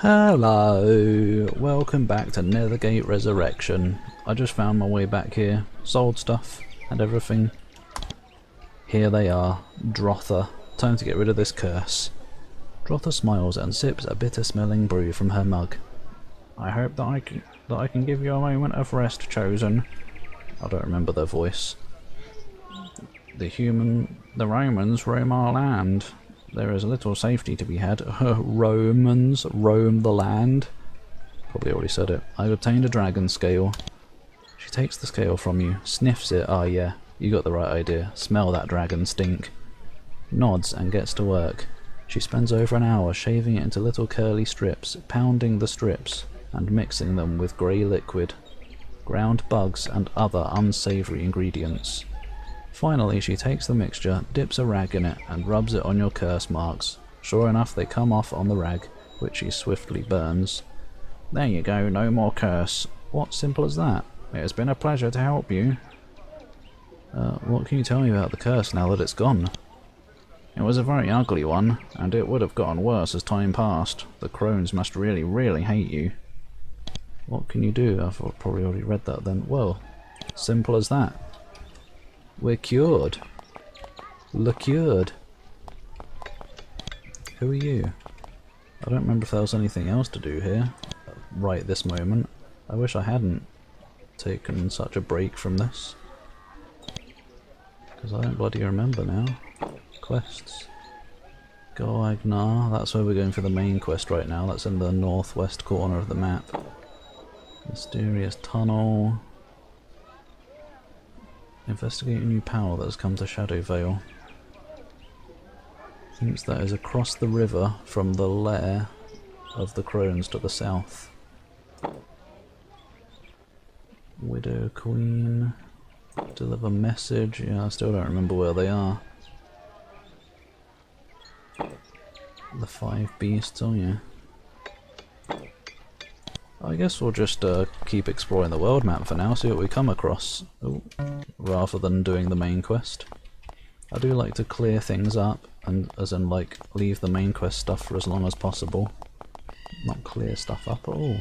Hello, welcome back to Nethergate Resurrection. I just found my way back here, sold stuff and everything. Here they are, Drotha. Time to get rid of this curse. Drotha smiles and sips a bitter-smelling brew from her mug. I hope that I can give you a moment of rest, Chosen. I don't remember their voice. The Romans roam our land. There is little safety to be had. Romans roam the land. Probably already said it. I've obtained a dragon scale. She takes the scale from you, sniffs it. Ah, yeah, you got the right idea. Smell that dragon stink. Nods and gets to work. She spends over an hour shaving it into little curly strips, pounding the strips, and mixing them with grey liquid, ground bugs and other unsavoury ingredients. Finally, she takes the mixture, dips a rag in it, and rubs it on your curse marks. Sure enough, they come off on the rag, which she swiftly burns. There you go, no more curse. What simple as that? It has been a pleasure to help you. What can you tell me about the curse now that it's gone? It was a very ugly one, and it would have gotten worse as time passed. The crones must really, really hate you. What can you do? I've probably already read that then. Well, simple as that. We're cured. Le cured. Who are you? I don't remember if there was anything else to do here right this moment. I wish I hadn't taken such a break from this, because I don't bloody remember now. Quests. Goagnar, that's where we're going for the main quest right now. That's in the northwest corner of the map. Mysterious tunnel. Investigate a new power that has come to Shadowvale. Thinks that is across the river from the lair of the crones to the south. Widow Queen. Deliver message. Yeah, I still don't remember where they are. The 5 beasts, oh yeah. I guess we'll just keep exploring the world map for now, see what we come across, rather than doing the main quest. I do like to clear things up, and as in like leave the main quest stuff for as long as possible. Not clear stuff up at all.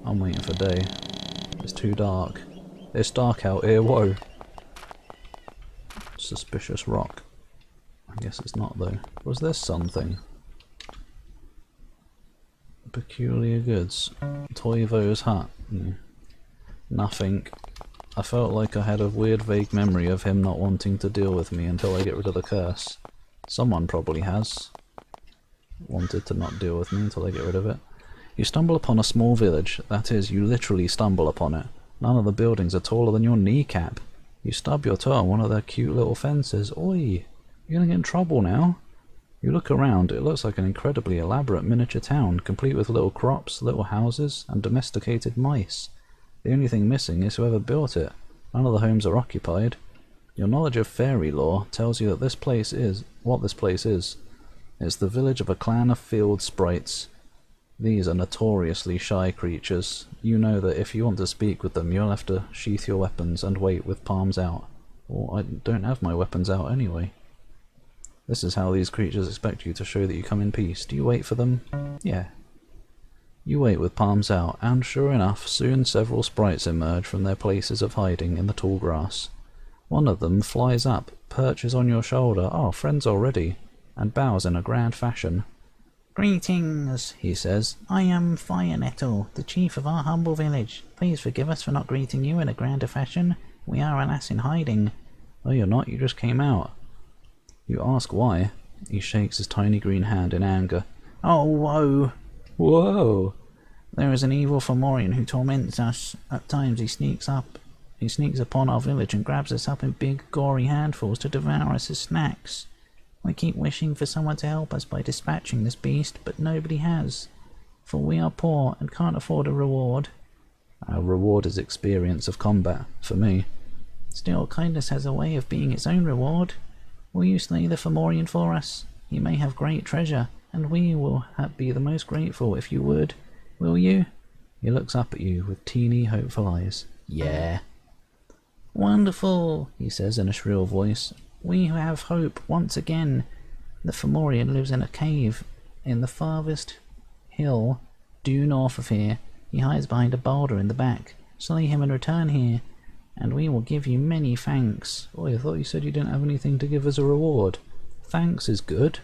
I'm waiting for day. It's too dark. It's dark out here, whoa! Suspicious rock. I guess it's not though. Was there something? Peculiar goods. Toivo's hut. Nothing. I felt like I had a weird vague memory of him not wanting to deal with me until I get rid of the curse. Someone probably has wanted to not deal with me until I get rid of it. You stumble upon a small village. That is, you literally stumble upon it. None of the buildings are taller than your kneecap. You stub your toe on one of their cute little fences. Oi! You're gonna get in trouble now. You look around, it looks like an incredibly elaborate miniature town, complete with little crops, little houses, and domesticated mice. The only thing missing is whoever built it. None of the homes are occupied. Your knowledge of fairy lore tells you that this place is what this place is. It's the village of a clan of field sprites. These are notoriously shy creatures. You know that if you want to speak with them, you'll have to sheath your weapons and wait with palms out. Well, I don't have my weapons out anyway. This is how these creatures expect you to show that you come in peace. Do you wait for them? Yeah. You wait with palms out, and sure enough, soon several sprites emerge from their places of hiding in the tall grass. One of them flies up, perches on your shoulder, oh, friends already, and bows in a grand fashion. Greetings, he says. I am Fire Nettle, the chief of our humble village. Please forgive us for not greeting you in a grander fashion. We are alas in hiding. Oh, you're not, you just came out. You ask why. He shakes his tiny green hand in anger. Oh, whoa! Whoa! There is an evil Fomorian who torments us. At times he sneaks upon our village and grabs us up in big, gory handfuls to devour us as snacks. We keep wishing for someone to help us by dispatching this beast, but nobody has. For we are poor and can't afford a reward. Our reward is experience of combat, for me. Still, kindness has a way of being its own reward. Will you slay the Fomorian for us? He may have great treasure, and we will be the most grateful if you would. Will you? He looks up at you with teeny, hopeful eyes. Yeah. Wonderful, he says in a shrill voice. We have hope once again. The Fomorian lives in a cave. in the farthest hill due north of here. He hides behind a boulder in the back. Slay him and return here, and we will give you many thanks. Oh, I thought you said you didn't have anything to give as a reward. Thanks is good.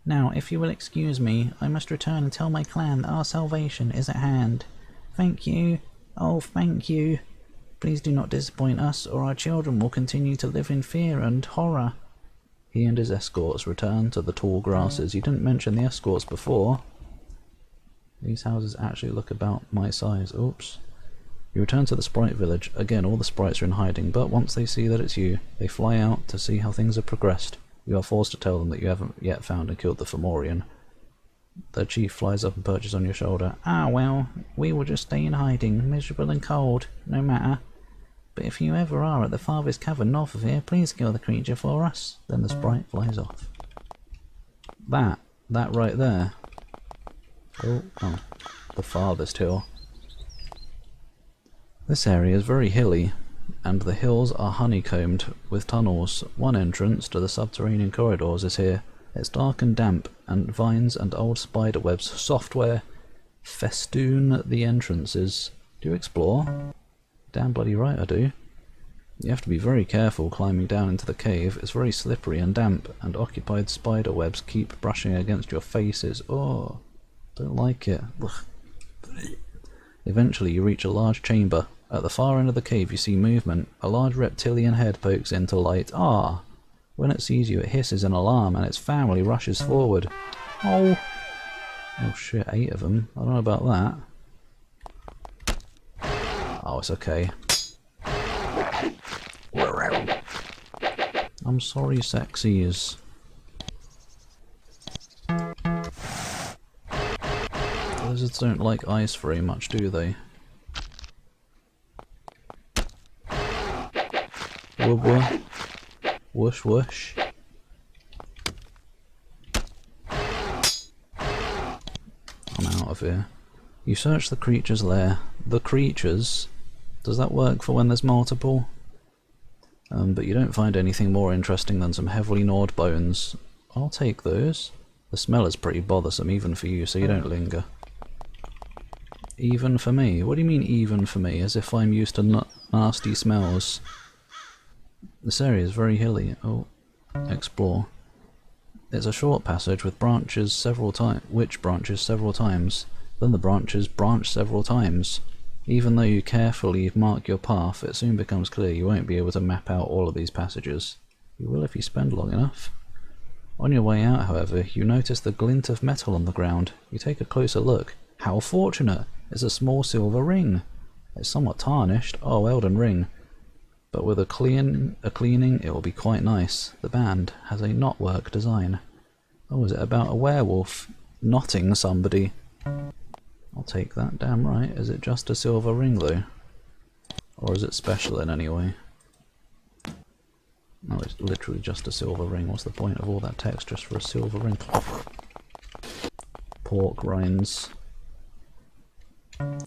Now, if you will excuse me, I must return and tell my clan that our salvation is at hand. Thank you. Oh, thank you. Please do not disappoint us, or our children will continue to live in fear and horror. He and his escorts return to the tall grasses. You didn't mention the escorts before. These houses actually look about my size. Oops. You return to the sprite village. Again, all the sprites are in hiding, but once they see that it's you, they fly out to see how things have progressed. You are forced to tell them that you haven't yet found and killed the Fomorian. The chief flies up and perches on your shoulder. Ah, well, we will just stay in hiding, miserable and cold, no matter. But if you ever are at the farthest cavern north of here, please kill the creature for us. Then the sprite flies off. That right there. Oh, the farthest hill. This area is very hilly, and the hills are honeycombed with tunnels. One entrance to the subterranean corridors is here. It's dark and damp, and vines and old Spiderweb Software festoon the entrances. Do you explore? Damn bloody right I do. You have to be very careful climbing down into the cave. It's very slippery and damp, and occupied spiderwebs keep brushing against your faces. Oh, don't like it. Ugh. Eventually you reach a large chamber. At the far end of the cave you see movement. A large reptilian head pokes into light. Ah! When it sees you it hisses in alarm and its family rushes forward. Oh! Oh shit, 8 of them. I don't know about that. Oh, it's okay. I'm sorry, sexies. Lizards don't like ice very much, do they? Woof whoosh whoosh. I'm out of here. You search the creature's lair. The creatures? Does that work for when there's multiple? But you don't find anything more interesting than some heavily gnawed bones. I'll take those. The smell is pretty bothersome even for you, so you don't linger. Even for me? What do you mean even for me? As if I'm used to nasty smells. This area is very hilly. Oh, explore. It's a short passage with branches several times, which branches several times. Then the branches branch several times. Even though you carefully mark your path, it soon becomes clear you won't be able to map out all of these passages. You will if you spend long enough. On your way out, however, you notice the glint of metal on the ground. You take a closer look. How fortunate! It's a small silver ring. It's somewhat tarnished. Oh, Elden Ring. But with a cleaning, it will be quite nice. The band has a knotwork design. Oh, is it about a werewolf knotting somebody? I'll take that, damn right. Is it just a silver ring though? Or is it special in any way? No, it's literally just a silver ring. What's the point of all that text just for a silver ring? Pork rinds.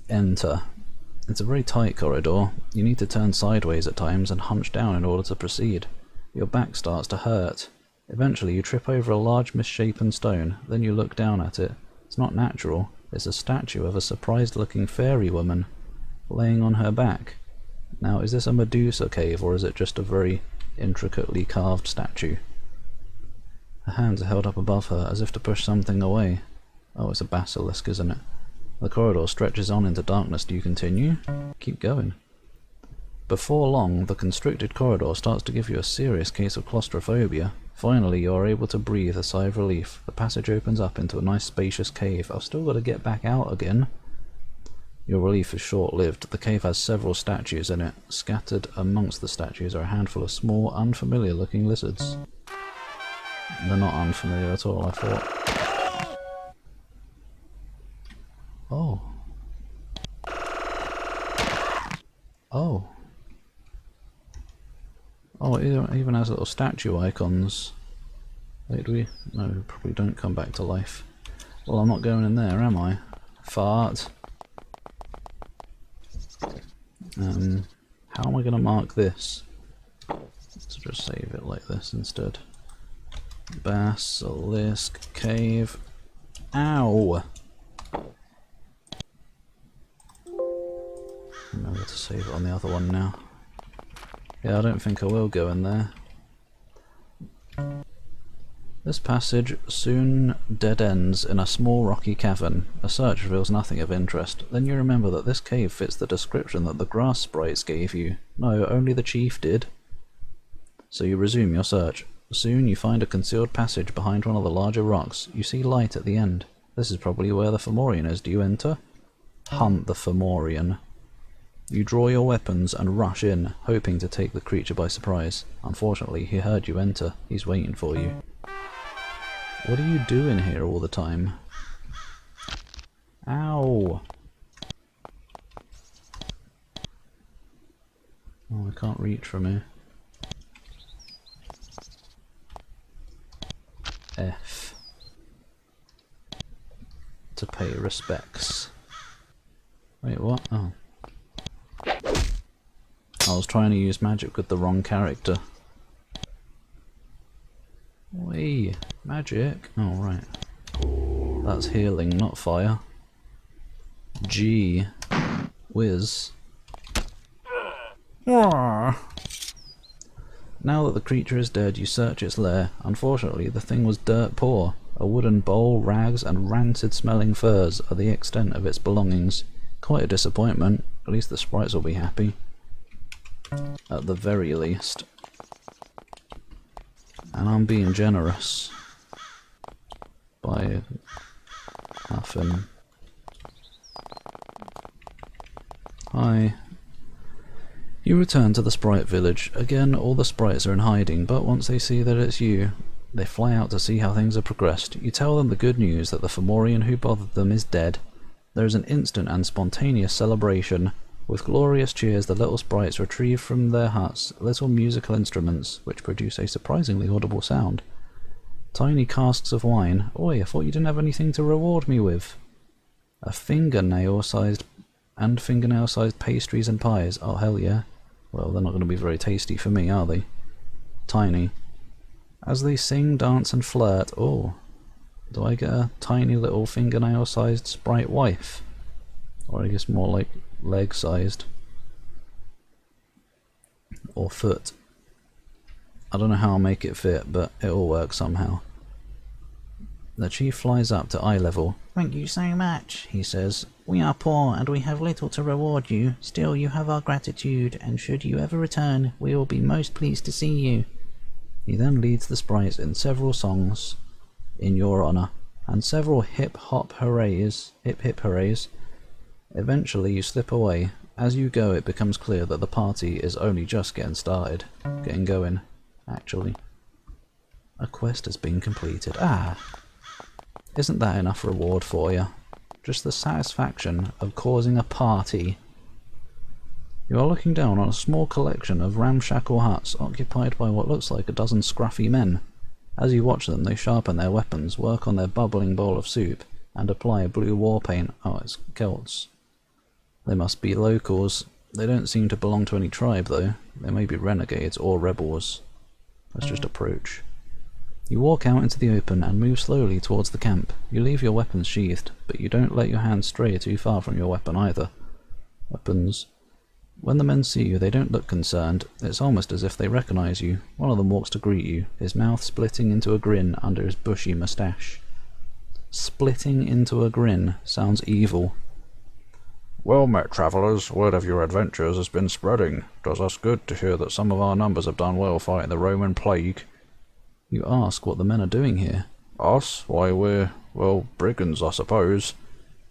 Enter. It's a very tight corridor. You need to turn sideways at times and hunch down in order to proceed. Your back starts to hurt. Eventually you trip over a large misshapen stone, then you look down at it. It's not natural. It's a statue of a surprised-looking fairy woman, laying on her back. Now, is this a Medusa cave, or is it just a very intricately carved statue? Her hands are held up above her, as if to push something away. Oh, it's a basilisk, isn't it? The corridor stretches on into darkness. Do you continue? Keep going. Before long, the constricted corridor starts to give you a serious case of claustrophobia. Finally, you are able to breathe a sigh of relief. The passage opens up into a nice spacious cave. I've still got to get back out again. Your relief is short-lived. The cave has several statues in it. Scattered amongst the statues are a handful of small, unfamiliar-looking lizards. They're not unfamiliar at all, I thought. Oh. Oh. Oh, it even has little statue icons. Wait, do we? No, we probably don't come back to life. Well, I'm not going in there, am I? Fart. How am I going to mark this? Let's just save it like this instead. Basilisk Cave. Ow! Remember to save it on the other one now. Yeah, I don't think I will go in there. This passage soon dead ends in a small rocky cavern. A search reveals nothing of interest. Then you remember that this cave fits the description that the grass sprites gave you. No, only the chief did. So you resume your search. Soon you find a concealed passage behind one of the larger rocks. You see light at the end. This is probably where the Fomorian is. Do you enter? Hunt the Fomorian. You draw your weapons and rush in, hoping to take the creature by surprise. Unfortunately, he heard you enter. He's waiting for you. What are you doing here all the time? Ow! Oh, I can't reach from here. F. To pay respects. Wait, what? Oh. I was trying to use magic with the wrong character. Wait, magic? Oh, right. That's healing, not fire. G. Whiz. Now that the creature is dead, you search its lair. Unfortunately, the thing was dirt poor. A wooden bowl, rags, and rancid-smelling furs are the extent of its belongings. Quite a disappointment. At least the sprites will be happy. At the very least. And I'm being generous. By nothing. Hi. You return to the sprite village. Again, all the sprites are in hiding, but once they see that it's you, they fly out to see how things have progressed. You tell them the good news that the Fomorian who bothered them is dead. There is an instant and spontaneous celebration. With glorious cheers, the little sprites retrieve from their huts little musical instruments, which produce a surprisingly audible sound. Tiny casks of wine. Oi, I thought you didn't have anything to reward me with. Fingernail-sized pastries and pies. Oh, hell yeah. Well, they're not going to be very tasty for me, are they? Tiny. As they sing, dance and flirt. Oh, do I get a tiny little fingernail-sized sprite wife? Or I guess more like leg-sized. Or foot. I don't know how I'll make it fit, but it'll work somehow. The chief flies up to eye level. Thank you so much, he says. We are poor and we have little to reward you. Still, you have our gratitude, and should you ever return, we will be most pleased to see you. He then leads the sprites in several songs in your honour, and several hip-hop hoorays. Eventually you slip away. As you go, it becomes clear that the party is only just getting started. Getting going, actually. A quest has been completed. Ah! Isn't that enough reward for you? Just the satisfaction of causing a party. You are looking down on a small collection of ramshackle huts occupied by what looks like a dozen scruffy men. As you watch them, they sharpen their weapons, work on their bubbling bowl of soup, and apply blue war paint. Oh, it's Celts. They must be locals. They don't seem to belong to any tribe, though. They may be renegades or rebels. Let's just approach. You walk out into the open and move slowly towards the camp. You leave your weapons sheathed, but you don't let your hands stray too far from your weapon either. Weapons. When the men see you, they don't look concerned. It's almost as if they recognize you. One of them walks to greet you, his mouth splitting into a grin under his bushy moustache. Splitting into a grin sounds evil. Well met, travellers. Word of your adventures has been spreading. Does us good to hear that some of our numbers have done well fighting the Roman plague. You ask what the men are doing here. Us? Why, we're, well, brigands, I suppose.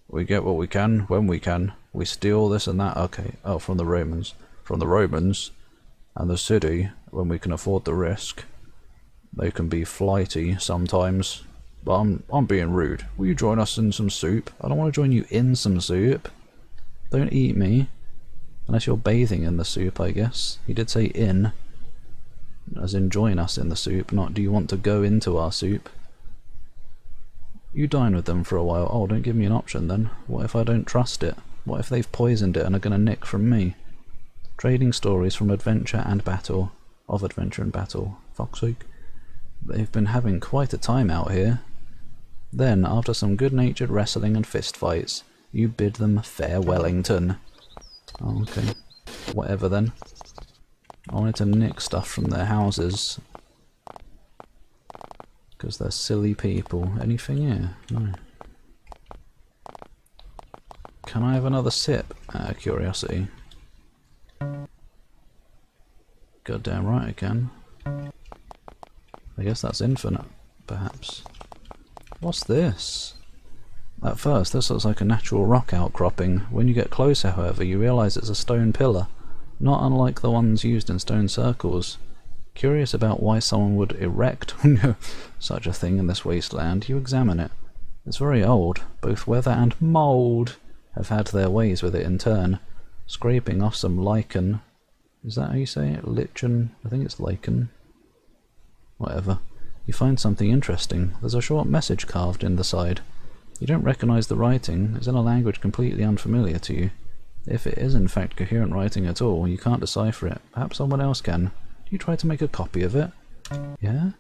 We get what we can, when we can. We steal this and that. Okay, oh, from the Romans. From the Romans. And the city, when we can afford the risk. They can be flighty sometimes. But I'm being rude. Will you join us in some soup? I don't want to join you in some soup. Don't eat me. Unless you're bathing in the soup, I guess. He did say in. As in join us in the soup, not do you want to go into our soup. You dine with them for a while. Oh, don't give me an option then. What if I don't trust it? What if they've poisoned it and are going to nick from me? Trading stories from adventure and battle. Of adventure and battle. Fuck's sake. They've been having quite a time out here. Then, after some good-natured wrestling and fistfights, you bid them farewellington. Oh, okay. Whatever then. I wanted to nick stuff from their houses. Because they're silly people. Anything here? No. Can I have another sip? Out of curiosity. Goddamn right I can. I guess that's infinite, perhaps. What's this? At first, this looks like a natural rock outcropping. When you get closer, however, you realise it's a stone pillar, not unlike the ones used in stone circles. Curious about why someone would erect such a thing in this wasteland, you examine it. It's very old. Both weather and mould have had their ways with it in turn, scraping off some lichen. Is that how you say it? Lichen? I think it's lichen. Whatever. You find something interesting. There's a short message carved in the side. You don't recognise the writing. It's in a language completely unfamiliar to you. If it is in fact coherent writing at all, you can't decipher it. Perhaps someone else can. Do you try to make a copy of it? Yeah?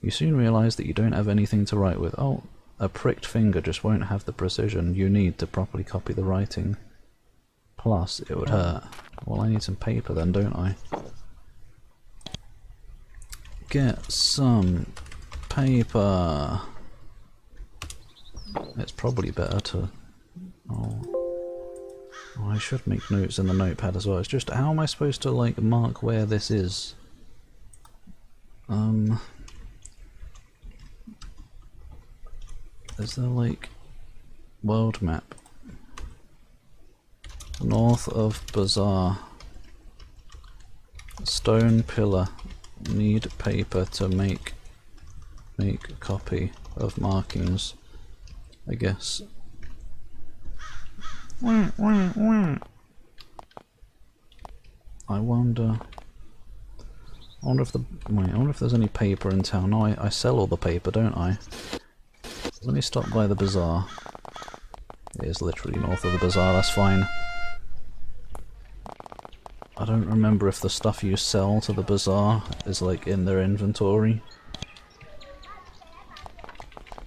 You soon realise that you don't have anything to write with. Oh, a pricked finger just won't have the precision you need to properly copy the writing. Plus, it would hurt. Well, I need some paper then, don't I? Get some paper. It's probably better to... Oh, I should make notes in the notepad as well. It's just, how am I supposed to, like, mark where this is? Is there, like, world map? North of Bazaar. Stone pillar. Need paper to make a copy of markings, I guess. I wonder if the I wonder if there's any paper in town. No, I sell all the paper, don't I? Let me stop by the bazaar. It is literally north of the bazaar, that's fine. I don't remember if the stuff you sell to the bazaar is like in their inventory.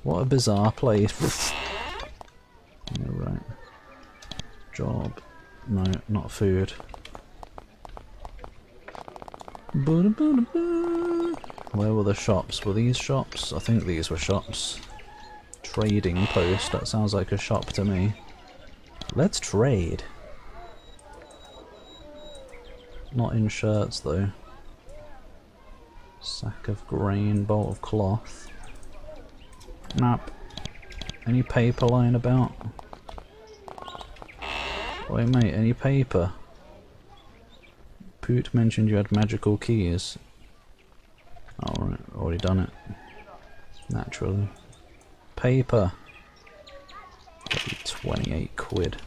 What a bizarre place. Yeah, right. Job. No, not food. Where were the shops? Were these shops? I think these were shops. Trading post. That sounds like a shop to me. Let's trade. Not in shirts though. Sack of grain, bolt of cloth. Nope. Any paper lying about? Wait mate, any paper? Poot mentioned you had magical keys. Alright, already done it. Naturally. Paper. That'd be 28 quid.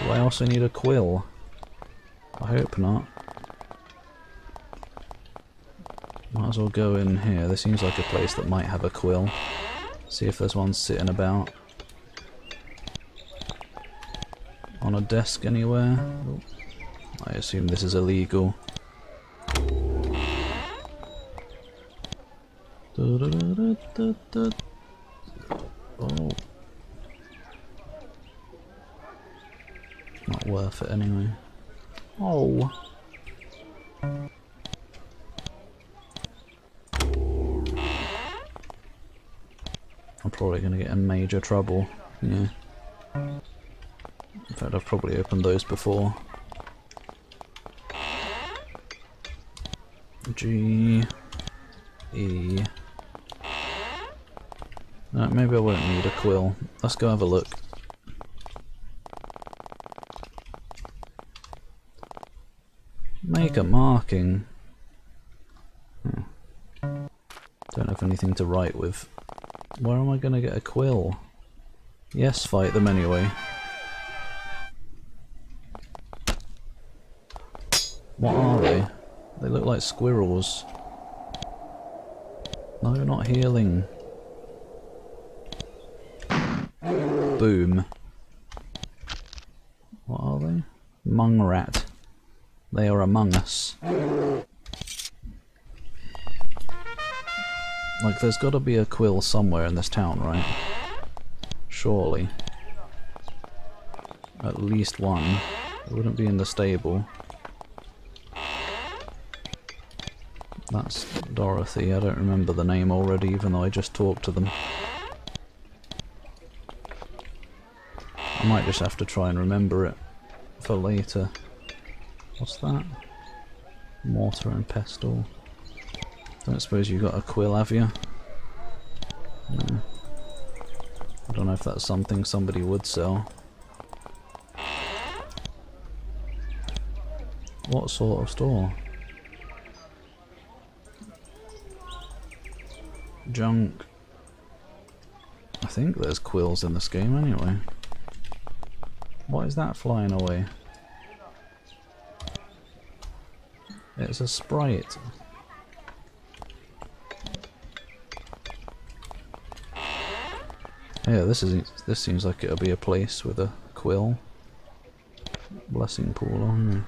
Do I also need a quill? I hope not. Might as well go in here. This seems like a place that might have a quill. See if there's one sitting about. On a desk anywhere? Oh. I assume this is illegal. Oh. Not worth it anyway. Oh. I'm probably going to get in major trouble. Yeah. In fact, I've probably opened those before. G. E. No, maybe I won't need a quill. Let's go have a look. Make a marking. Don't have anything to write with. Where am I going to get a quill? Yes, fight them anyway. What are they? They look like squirrels. No, not healing. Boom. What are they? Mung rat. They are among us. Like, there's gotta be a quill somewhere in this town, right? Surely. At least one. It wouldn't be in the stable. That's Dorothy. I don't remember the name already, even though I just talked to them. I might just have to try and remember it for later. What's that? Mortar and pestle. Don't suppose you got a quill, have you? No. I don't know if that's something somebody would sell. What sort of store? Junk. I think there's quills in this game anyway. What is that flying away? It's a sprite. Yeah, this seems like it'll be a place with a quill. Blessing pool on.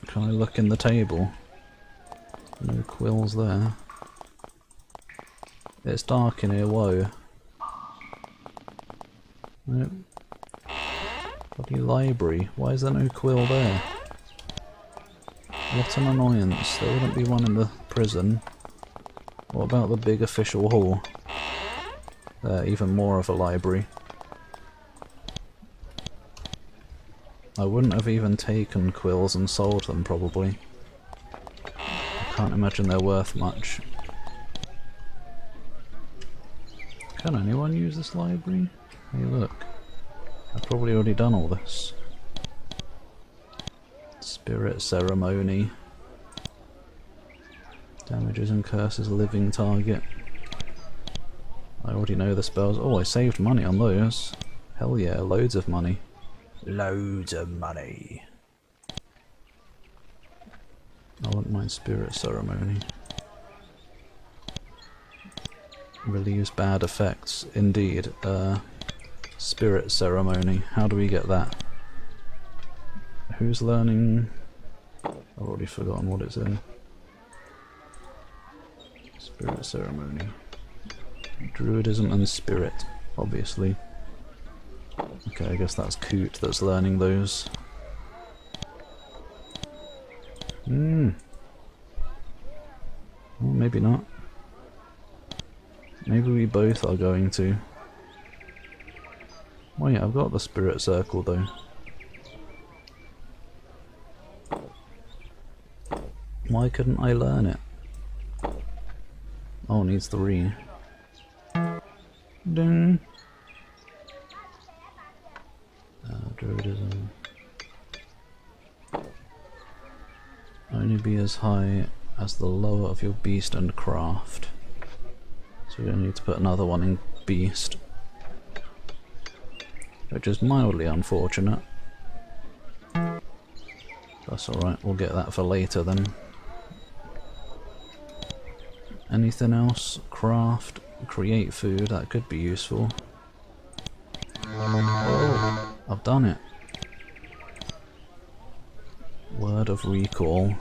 Can I look in the table? No quills there. It's dark in here, whoa. Nope. Bloody library. Why is there no quill there? What an annoyance. There wouldn't be one in the prison. What about the big official hall? Even more of a library. I wouldn't have even taken quills and sold them, probably. I can't imagine they're worth much. Can anyone use this library? Hey look. I've probably already done all this. Spirit ceremony. Damages and curses living target. I already know the spells. Oh, I saved money on those. Hell yeah, loads of money. Loads of money. I wouldn't mind spirit ceremony. Relieves bad effects. Indeed. Spirit ceremony. How do we get that? Who's learning? I've already forgotten what it's in. Spirit ceremony. Druidism and spirit, obviously. Okay, I guess that's Coot that's learning those. Well, maybe not. Maybe we both are going to. Oh yeah, I've got the spirit circle though. Why couldn't I learn it? Oh, it needs 3. Ding! Druidism. Only be as high as the lower of your beast and craft. So we don't need to put another one in beast. Which is mildly unfortunate. That's alright, we'll get that for later then. Anything else? Craft, create food, that could be useful. Oh, I've done it. Word of recall.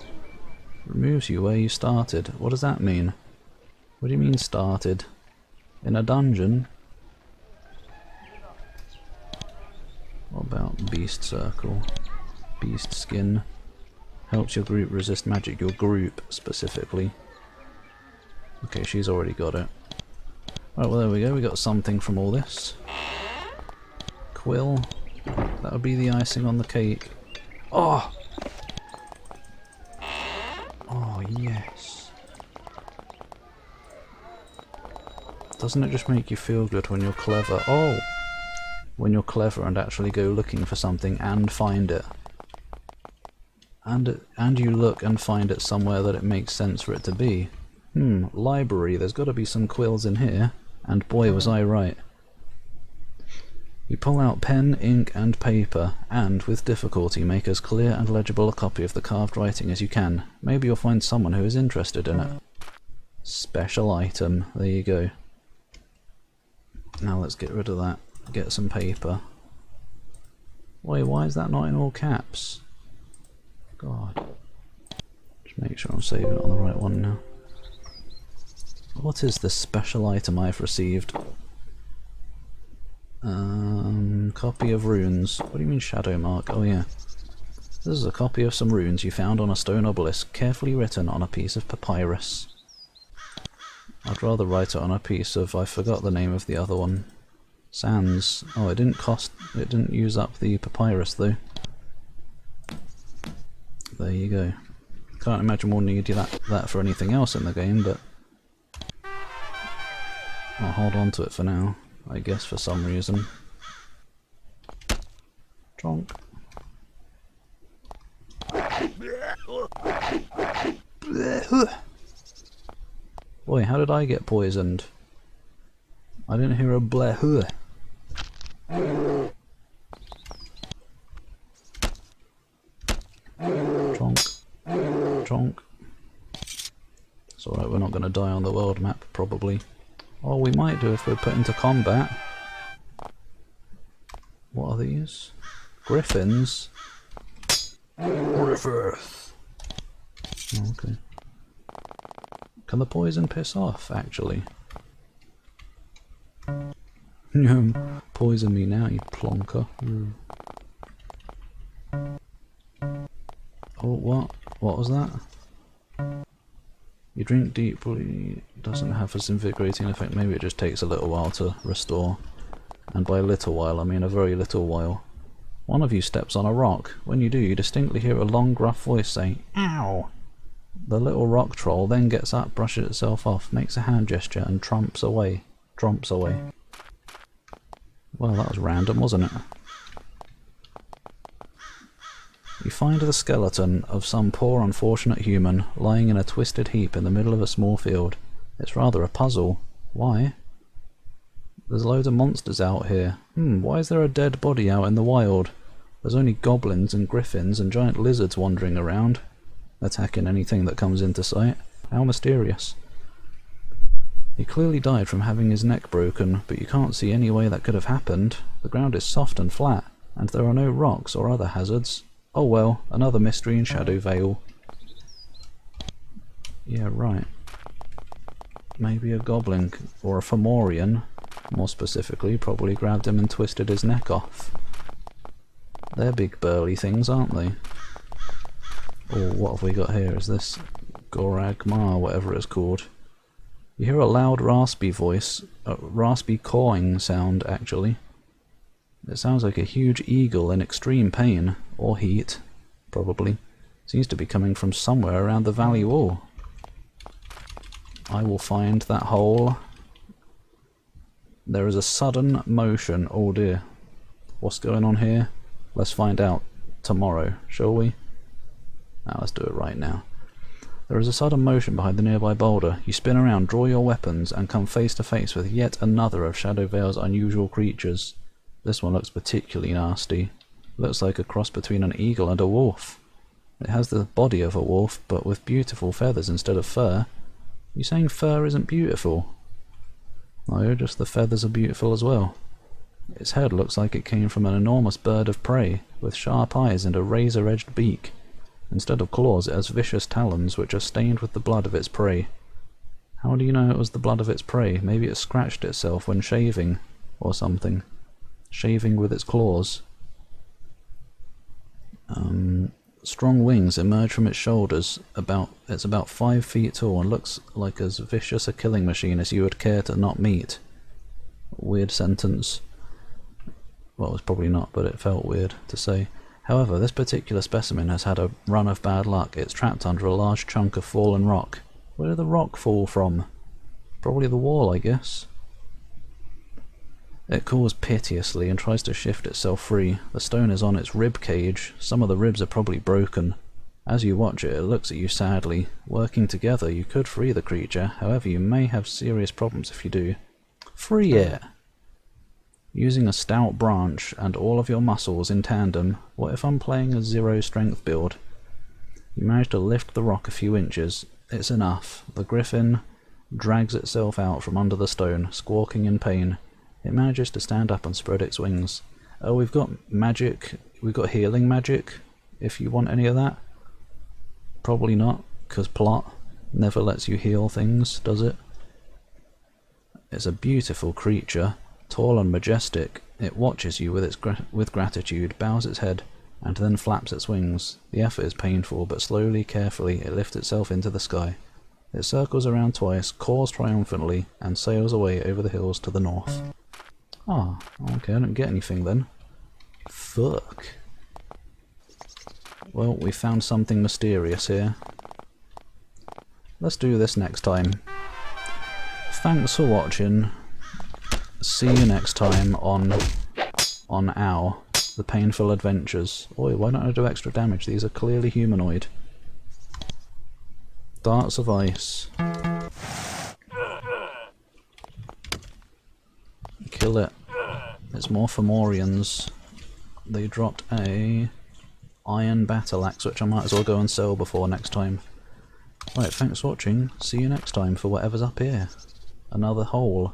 Removes you where you started. What does that mean? What do you mean started? In a dungeon? What about beast circle? Beast skin. Helps your group resist magic. Your group, specifically. Okay, she's already got it. Right, well there we go, we got something from all this. Quill. That would be the icing on the cake. Oh! Oh, yes. Doesn't it just make you feel good when you're clever? Oh! When you're clever and actually go looking for something and find it. And you look and find it somewhere that it makes sense for it to be. Library, there's got to be some quills in here. And boy was I right. You pull out pen, ink and paper, and, with difficulty, make as clear and legible a copy of the carved writing as you can. Maybe you'll find someone who is interested in it. Special item, there you go. Now let's get rid of that. Get some paper. Wait, why is that not in all caps? God. Just Make sure I'm saving it on the right one now. What is this special item I've received? Copy of runes. What do you mean shadow mark? Oh yeah. This is a copy of some runes you found on a stone obelisk, carefully written on a piece of papyrus. I'd rather write it on a piece of, I forgot the name of the other one. Sands. Oh, it didn't use up the papyrus though. There you go. Can't imagine we'll need that for anything else in the game, but I'll hold on to it for now, I guess, for some reason. Tronk. Boy, how did I get poisoned? I didn't hear a bleh. Tronk. Tronk. It's alright, we're not going to die on the world map, probably. Oh, we might do if we're put into combat. What are these? Griffins? Griffith! Oh, okay. Can the poison piss off, actually? Poison me now, you plonker. Oh, what? What was that? You drink deeply, doesn't have as invigorating effect. Maybe it just takes a little while to restore. And by a little while, I mean a very little while. One of you steps on a rock. When you do, you distinctly hear a long, gruff voice say, "Ow!" The little rock troll then gets up, brushes itself off, makes a hand gesture, and tromps away. Well, that was random, wasn't it? You find the skeleton of some poor unfortunate human lying in a twisted heap in the middle of a small field. It's rather a puzzle. Why? There's loads of monsters out here. Why is there a dead body out in the wild? There's only goblins and griffins and giant lizards wandering around, attacking anything that comes into sight. How mysterious. He clearly died from having his neck broken, but you can't see any way that could have happened. The ground is soft and flat, and there are no rocks or other hazards. Oh well, another mystery in Shadowvale. Yeah, right. Maybe a goblin, or a Fomorian, more specifically, probably grabbed him and twisted his neck off. They're big burly things, aren't they? Oh, what have we got here? Is this Goragmar, whatever it's called? You hear a loud raspy voice, a raspy cawing sound actually. It sounds like a huge eagle in extreme pain, or heat, probably. Seems to be coming from somewhere around the valley wall. I will find that hole. There is a sudden motion. Oh dear. What's going on here? Let's find out tomorrow, shall we? Now let's do it right now. There is a sudden motion behind the nearby boulder. You spin around, draw your weapons, and come face to face with yet another of Shadowvale's unusual creatures. This one looks particularly nasty. Looks like a cross between an eagle and a wolf. It has the body of a wolf, but with beautiful feathers instead of fur. You saying fur isn't beautiful? No, just the feathers are beautiful as well. Its head looks like it came from an enormous bird of prey, with sharp eyes and a razor-edged beak. Instead of claws, it has vicious talons which are stained with the blood of its prey. How do you know it was the blood of its prey? Maybe it scratched itself when shaving, or something. Shaving with its claws. Strong wings emerge from its shoulders. It's about 5 feet tall and looks like as vicious a killing machine as you would care to not meet. Weird sentence. Well, it's probably not, but it felt weird to say. However, this particular specimen has had a run of bad luck. It's trapped under a large chunk of fallen rock. Where did the rock fall from? Probably the wall, I guess. It caws piteously and tries to shift itself free. The stone is on its rib cage. Some of the ribs are probably broken. As you watch it, it looks at you sadly. Working together, you could free the creature. However, you may have serious problems if you do. Free it! Using a stout branch and all of your muscles in tandem. What if I'm playing a 0 strength build? You manage to lift the rock a few inches. It's enough. The griffin drags itself out from under the stone, squawking in pain. It manages to stand up and spread its wings. Oh, we've got magic. We've got healing magic, if you want any of that. Probably not. Because plot never lets you heal things, does it? It's a beautiful creature, tall and majestic. It watches you with gratitude, bows its head, and then flaps its wings. The effort is painful, but slowly, carefully, it lifts itself into the sky. It circles around twice, caws triumphantly, and sails away over the hills to the north. Ah, okay, I don't get anything then. Fuck. Well, we found something mysterious here. Let's do this next time. Thanks for watching. See you next time on Ow, The Painful Adventures. Oi, why don't I do extra damage? These are clearly humanoid. Darts of ice. Kill it. It's more Fomorians. They dropped a iron battle axe, which I might as well go and sell before next time. Right, thanks for watching. See you next time for whatever's up here. Another hole.